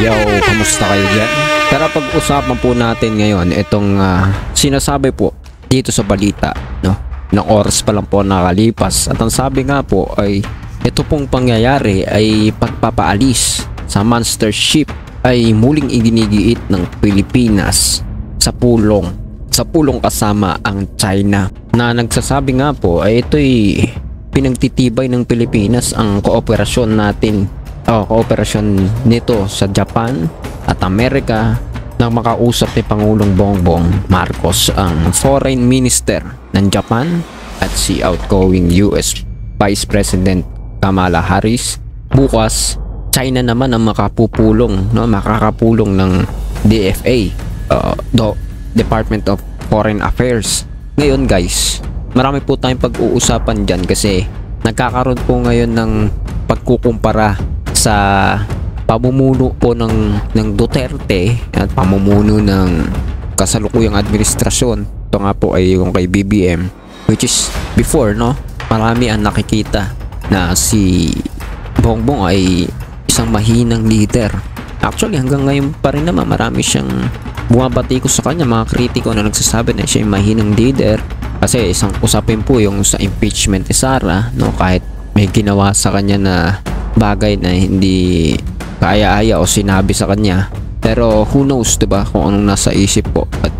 Yo, kamusta kayo dyan? Tara pag-usapan po natin ngayon itong sinasabi po dito sa balita, no? Ilang oras pa lang po nakalipas at ang sabi nga po ay ito pong pangyayari ay pagpapaalis sa monster ship ay muling iginigiit ng Pilipinas sa pulong kasama ang China, na nagsasabi nga po ay ito'y pinagtitibay ng Pilipinas ang kooperasyon nito sa Japan at Amerika nang makausap ni Pangulong Bongbong Marcos ang Foreign Minister ng Japan at si outgoing US Vice President Kamala Harris. Bukas, China naman ang makakapulong ng DFA, Department of Foreign Affairs. Ngayon guys, marami po tayong pag-uusapan dyan kasi nagkakaroon po ngayon ng pagkukumpara sa pamumuno po ng Duterte at pamumuno ng kasalukuyang administrasyon. Ito nga po ay yung kay BBM, which is before, no, marami ang nakikita na si Bongbong ay isang mahinang leader. Actually hanggang ngayon pa rin naman marami siyang bumabati ko sa kanya, mga kritiko na nagsasabi na siya ay mahinang leader kasi isang usapin po yung sa impeachment ni Sara, no, kahit may ginawa sa kanya na bagay na hindi kaya-aya o sinabi sa kanya, pero who knows, diba, kung anong nasa isip po at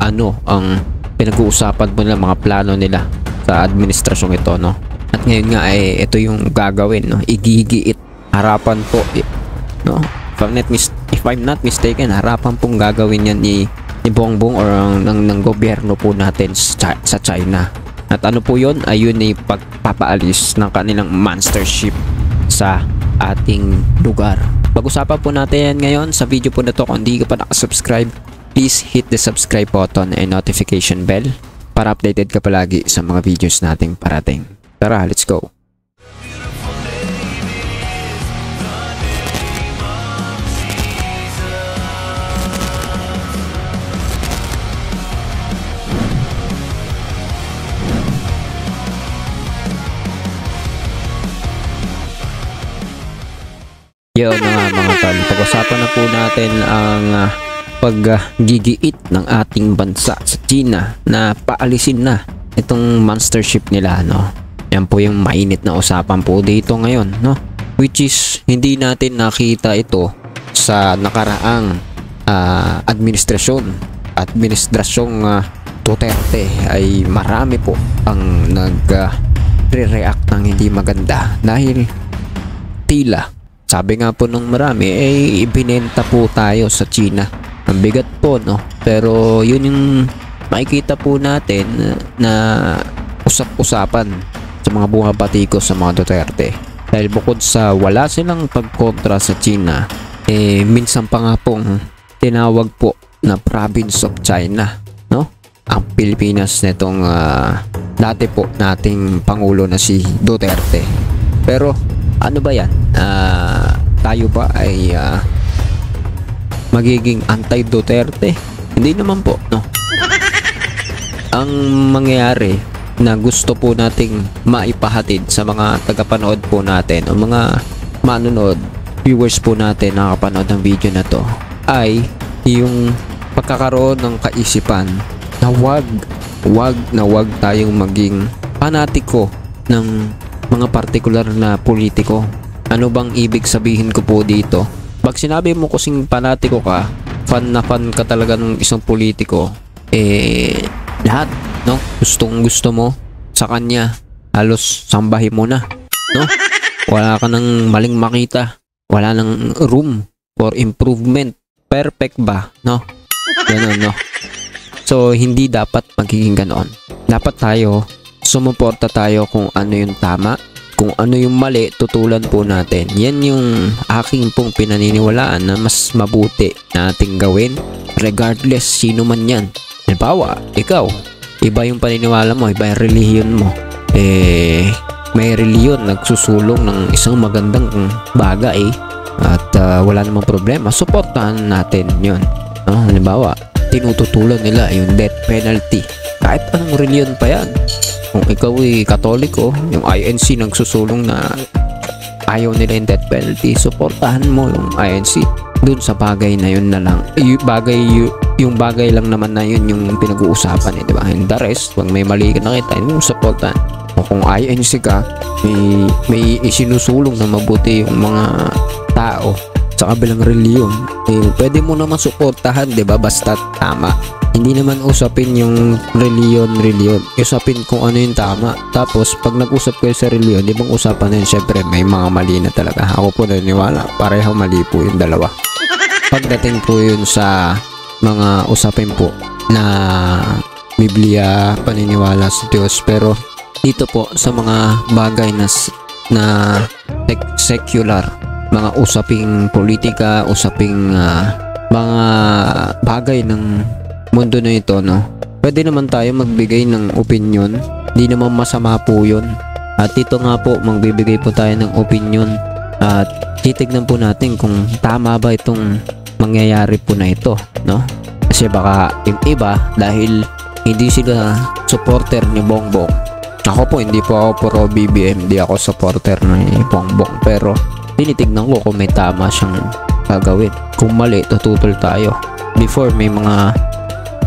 ano ang pinag-uusapan mo nila, mga plano nila sa administrasyong ito, no. At ngayon nga ay ito yung gagawin, no, igigiit harapan po, no, if I'm not mistaken, harapan pong gagawin yan ni Bongbong or ng gobyerno po natin sa China. At ano po yun? Ayun ay pagpapaalis ng kanilang monster ship sa ating lugar. Pag-usapan po natin yan ngayon sa video po na to. Kung hindi ka pa nakasubscribe, please hit the subscribe button and notification bell para updated ka palagi sa mga videos nating parating. Tara, let's go! Yun na nga mga tol, pag-usapan na po natin ang paggigiit ng ating bansa sa China na paalisin na itong monster ship nila, no. Yan po yung mainit na usapan po dito ngayon, no, which is hindi natin nakita ito sa nakaraang administrasyong Duterte. Ay marami po ang nag-react ng hindi maganda dahil tila sabi nga po nung marami ay ibinenta po tayo sa China. Ang bigat po, no, pero yun yung makikita po natin na usap-usapan sa mga bumabati ko sa mga Duterte. Dahil bukod sa wala silang pagkontra sa China, minsan pa nga pong tinawag po na province of China, no, ang Pilipinas nitong dati po nating Pangulo na si Duterte. Pero ano ba yan? Tayo ba ay magiging anti-Duterte? Hindi naman po, no. Ang mangyayari na gusto po nating maipahatid sa mga tagapanood po natin o mga manonood, viewers po natin na nakapanood ng video na to, ay yung pagkakaroon ng kaisipan na wag tayong maging panatiko ng mga partikular na politiko. Ano bang ibig sabihin ko po dito? Pag sinabi mo kasing panatiko ka, fan ka talaga ng isang politiko, lahat, no, gustong gusto mo sa kanya, halos sambahin mo na, no. Wala ka nang maling makita, wala nang room for improvement. Perfect ba, no? Ganun, no. So hindi dapat magiging ganoon. Dapat tayo sumuporta tayo kung ano yung tama, kung ano yung mali, tutulan po natin. Yan yung aking pong pinaniniwalaan na mas mabuti nating gawin regardless sino man yan. Halimbawa, ikaw, iba yung paniniwala mo, iba yung relihiyon mo. May relihiyon nagsusulong ng isang magandang bagay at wala namang problema, suportahan natin yun. Halimbawa, tinututulan nila yung death penalty. Kahit anong relihiyon pa yan. Kung ikaw ay Katoliko, yung INC nagsusulong na ayaw nila yung death penalty, suportahan mo yung INC. dun sa bagay na yun na lang. Yung bagay lang naman na yun yung pinag-uusapan, di ba? And the rest, pag may mali ka nakita, yung supportan. O kung INC ka, may isinusulong na mabuti yung mga tao sa kabilang reliyon, pwede mo naman suportahan, di ba? Basta tama. Hindi naman usapin yung reliyon. Usapin kung ano yung tama. Tapos, pag nag-usap kayo sa reliyon, di bang usapan na yun? Siyempre, may mga mali na talaga. Ako po naniniwala. Parehong mali po yung dalawa. Pagdating po yun sa mga usapin po na Biblia, paniniwala sa Diyos. Pero, dito po sa mga bagay na secular, mga usaping politika, usaping mga bagay ng mundo na ito, no? Pwede naman tayo magbigay ng opinion. Hindi naman masama po yun. At dito nga po, magbibigay po tayo ng opinion at titignan po natin kung tama ba itong mangyayari po na ito, no? Kasi baka yung iba, dahil hindi sila supporter ni Bongbong. Ako po, hindi po ako pro BBM, hindi ako supporter ni Bongbong. Pero tinitignan ko kung may tama siyang gagawin. Kung mali, tututol tayo. Before, may mga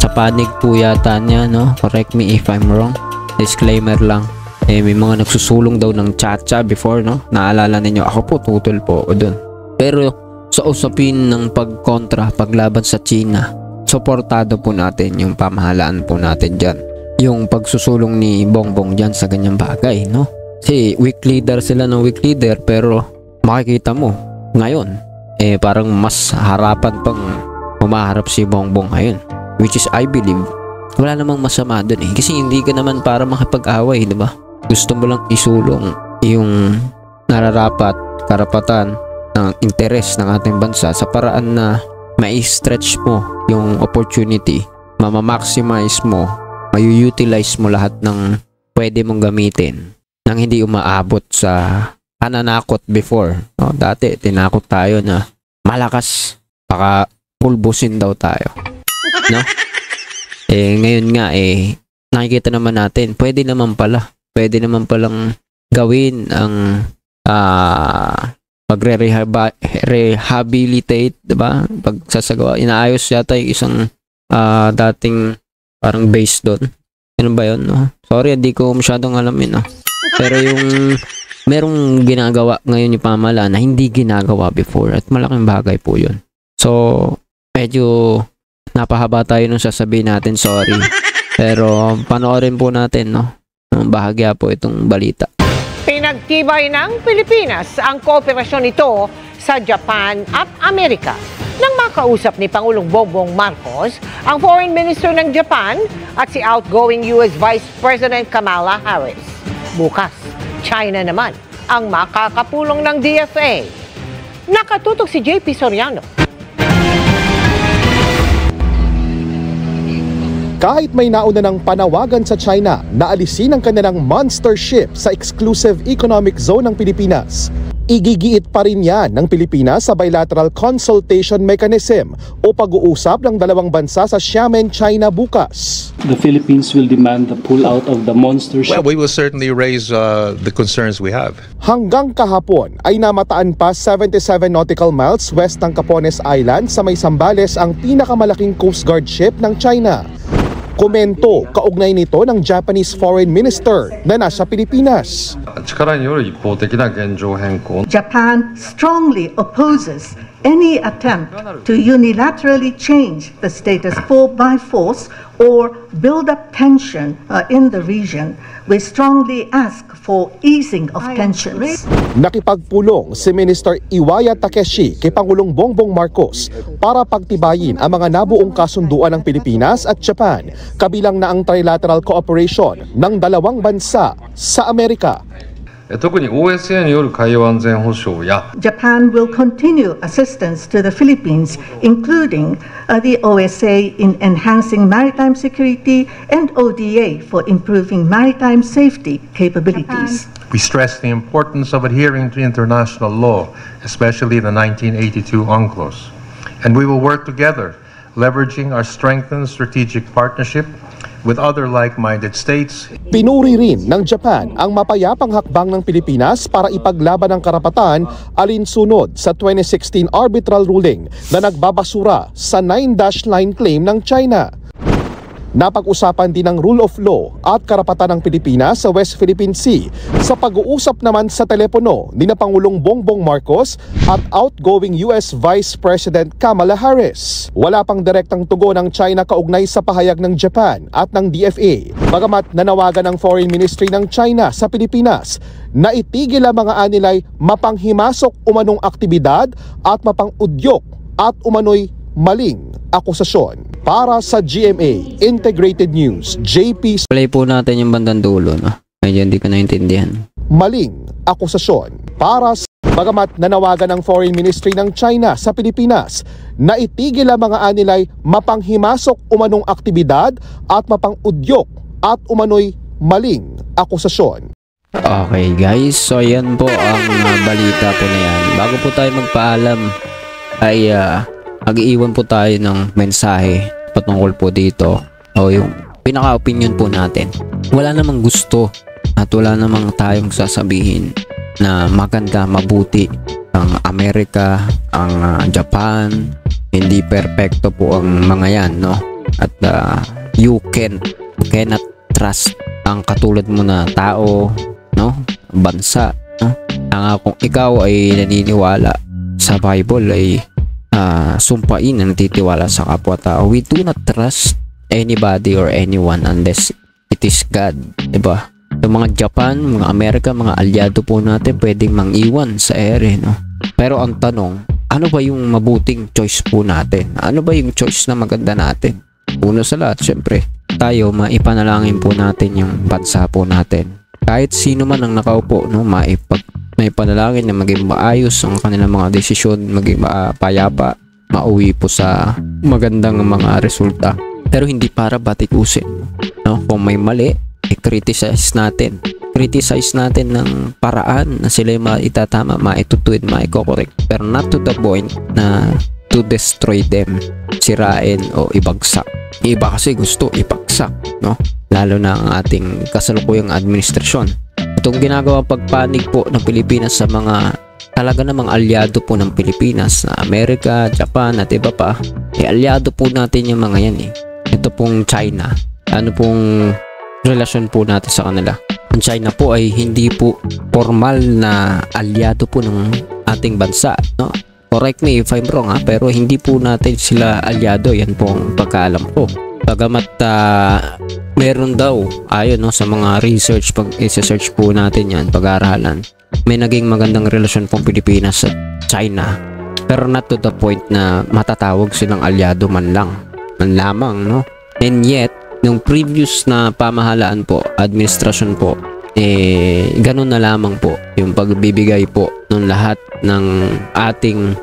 sa panig po yata niya, no? Correct me if I'm wrong. Disclaimer lang. May mga nagsusulong daw ng chacha before, no? Naalala ninyo, ako po, tutol po ako dun. Pero sa usapin ng pagkontra, paglaban sa China, suportado po natin yung pamahalaan po natin dyan. Yung pagsusulong ni Bongbong dyan sa ganyang bagay, no? Kasi weak leader sila ng weak leader, pero makikita mo ngayon, parang mas harapan pang humaharap si Bongbong ngayon. Which is, I believe, wala namang masama dun kasi hindi ka naman para makipag-away, di ba? Gusto mo lang isulong yung nararapat, karapatan ng interes ng ating bansa sa paraan na mai-stretch mo yung opportunity, mamamaximize mo, mayu-utilize mo lahat ng pwede mong gamitin nang hindi umaabot sa pananakot before. No? Dati, tinakot tayo na malakas, baka pulbusin daw tayo. No? Ngayon nga nakikita naman natin, pwede naman palang gawin ang magre-rehabilitate, diba? Pagsasagawa, inaayos yata yung isang dating parang base doon. Ano ba yun? No? Sorry, hindi ko masyadong alam yun. No? Pero yung merong ginagawa ngayon yung pamahalaan na hindi ginagawa before at malaking bagay po yun. So, medyo napahaba tayo nung sasabihin natin, sorry. Pero panoorin po natin, no? Bahagya po itong balita. Pinagtibay ng Pilipinas ang kooperasyon nito sa Japan at Amerika nang makausap ni Pangulong Bongbong Marcos ang Foreign Minister ng Japan at si outgoing US Vice President Kamala Harris. Bukas, China naman ang makakapulong ng DFA. Nakatutok si JP Soriano. Kahit may nauna ng panawagan sa China na alisin ang kanilang monster ship sa exclusive economic zone ng Pilipinas, igigiit pa rin yan ng Pilipinas sa bilateral consultation mechanism o pag-uusap ng dalawang bansa sa Xiamen, China bukas. The Philippines will demand the pull-out of the monster ship. Well, we will certainly raise the concerns we have. Hanggang kahapon ay namataan pa 77 nautical miles west ng Capones Island sa may Zambales ang pinakamalaking Coast Guard ship ng China. Komento kaugnay nito ng Japanese Foreign Minister na nasa Pilipinas. Japan strongly opposes any attempt to unilaterally change the status quo by force or build up tension in the region. We strongly ask for easing of tensions. Nakipagpulong si Minister Iwaya Takeshi kay Pangulong Bongbong Marcos para pagtibayin ang mga nabuong kasunduan ng Pilipinas at Japan, kabilang na ang trilateral cooperation ng dalawang bansa sa Amerika. Japan will continue assistance to the Philippines, including the OSA in enhancing maritime security and ODA for improving maritime safety capabilities. We stress the importance of adhering to international law, especially the 1982 UNCLOS. And we will work together, leveraging our strengthened strategic partnership with other like-minded states. Pinuri rin ng Japan ang mapayapang hakbang ng Pilipinas para ipaglaban ang karapatan alinsunod sa 2016 arbitral ruling na nagbabasura sa 9-line claim ng China. Napag-usapan din ang rule of law at karapatan ng Pilipinas sa West Philippine Sea sa pag-uusap naman sa telepono ni na Pangulong Bongbong Marcos at outgoing US Vice President Kamala Harris. Wala pang direktang tugon ng China kaugnay sa pahayag ng Japan at ng DFA. Bagamat nanawagan ng Foreign Ministry ng China sa Pilipinas na itigil ang mga anilay mapanghimasok umanong aktibidad at mapang-udyok at umano'y maling akusasyon. Para sa GMA Integrated News, JP. Play po natin yung bandang dulo, no? Medyo hindi ko naintindihan. Maling akusasyon. Para sa bagamat nanawagan ng Foreign Ministry ng China sa Pilipinas na itigil ang mga anilay mapanghimasok umanong aktibidad at mapang-udyok at umano'y maling akusasyon. Okay guys, so yan po ang balita po na yan. Bago po tayo magpaalam ay mag-iiwan po tayo ng mensahe patungkol po dito o yung pinaka-opinion po natin. Wala namang gusto at wala namang tayong sasabihin na maganda, mabuti ang Amerika, ang Japan. Hindi perfecto po ang mga yan, no? At you cannot trust ang katulad mo na tao, no? Bansa, no? Kung ikaw ay naniniwala sa Bible ay sumpain na nagtitiwala sa kapwa-tao. We do not trust anybody or anyone unless it is God, diba? Yung mga Japan, mga Amerika, mga alyado po natin pwedeng mang-iwan sa ere, no? Pero ang tanong, ano ba yung mabuting choice po natin? Ano ba yung choice na maganda natin? Una sa lahat, syempre, tayo maipanalangin po natin yung bansa po natin. Kahit sino man ang nakaupo, no, may panalangin na maging maayos ang kanilang mga desisyon, maging payapa, mauwi po sa magandang mga resulta. Pero hindi para batikusin, no? Kung may mali, i-criticize natin. Criticize natin ng paraan na sila maitatama, maitutuwid, maikokorek. Pero not to the point na to destroy them, sirain o ibagsak. Iba kasi gusto ibagsak, no? Lalo na ang ating kasalukuyang administrasyon. Itong ginagawa pagpanig po ng Pilipinas sa mga talaga namang alyado po ng Pilipinas na Amerika, Japan at iba pa, alyado po natin yung mga yan eh. Ito pong China, ano pong relasyon po natin sa kanila? Ang China po ay hindi po formal na alyado po ng ating bansa, no? Correct me if I'm wrong pero hindi po natin sila alyado, yan po ang pagkaalam ko. Bagamat meron daw ayon, no, sa mga research, pag i-search po natin yan, pag-aaralan, may naging magandang relasyon pong Pilipinas at China, pero not to the point na matatawag silang alyado man lamang, no? And yet nung previous na pamahalaan po, administrasyon po, ganun na lamang po yung pagbibigay po ng lahat ng ating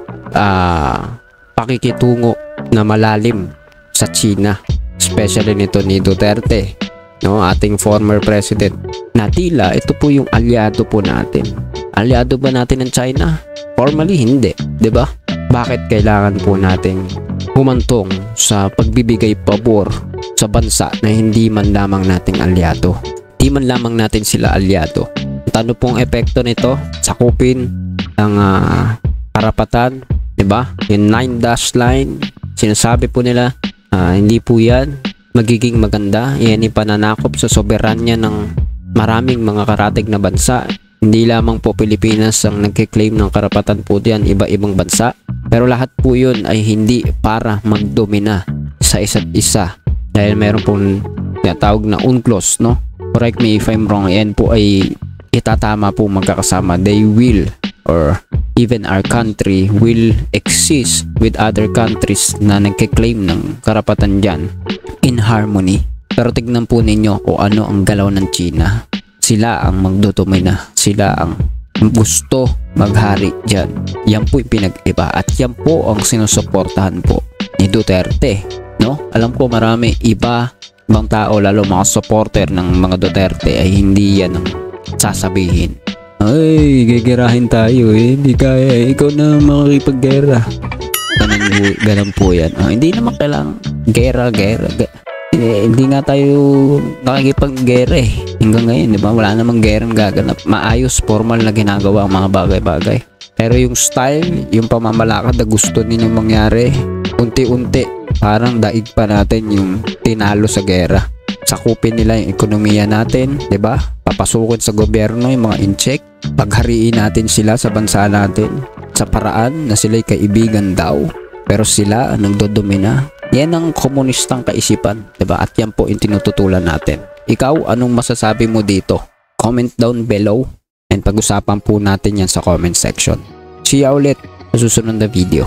pakikitungo na malalim sa China, especially nito ni Duterte, no, ating former president, na tila ito po yung alyado po natin. Alyado ba natin ng China? Formally hindi, 'di ba? Bakit kailangan po nating humantong sa pagbibigay pabor sa bansa na hindi man lamang nating alyado? Hindi man lamang natin sila alyado. At ano pong epekto nito? Sakupin ang karapatan, 'di ba? Yung 9-line, sinasabi po nila, hindi po yan magiging maganda. Yan yung pananakop sa soberanya ng maraming mga karatig na bansa. Hindi lamang po Pilipinas ang nagkiklaim ng karapatan po diyan, iba-ibang bansa. Pero lahat po yun ay hindi para magdomina sa isa't isa. Dahil meron pong tinatawag na UNCLOS, no? Correct me if I'm wrong, yan po ay itatama po magkakasama. They will, or even our country will exist with other countries na nagkiklaim ng karapatan dyan in harmony. Pero tignan po ninyo kung ano ang galaw ng China. Sila ang magdodomina, sila ang gusto maghari dyan. Yan po yung pinag-iba at yan po ang sinusuportahan po ni Duterte, no? Alam ko marami ibang tao, lalo mga supporter ng mga Duterte, ay hindi yan ang sasabihin. Ay, gigirahin tayo hindi kaya, ikaw na makikipaggera. Ganun po yan. Hindi naman kailangan gera. Hindi nga tayo nakikipag-gera eh. Hanggang ngayon, di ba? Wala namang gerang gaganap. Maayos, formal na ginagawa ang mga bagay-bagay. Pero yung style, yung pamamalakad na gusto ninyong mangyari, unti-unti, parang daig pa natin yung tinalo sa gera. Sakupin nila yung ekonomiya natin, 'di ba? Papasukin sa gobyerno yung mga in-check, paghariin natin sila sa bansa natin sa paraan na sila'y kaibigan daw, pero sila ang nagdodomina. Yan ang komunistang kaisipan, 'di ba? At yan po yung tinututulan natin. Ikaw, anong masasabi mo dito? Comment down below and pag-usapan po natin yan sa comment section. See ya ulit sa susunod na video.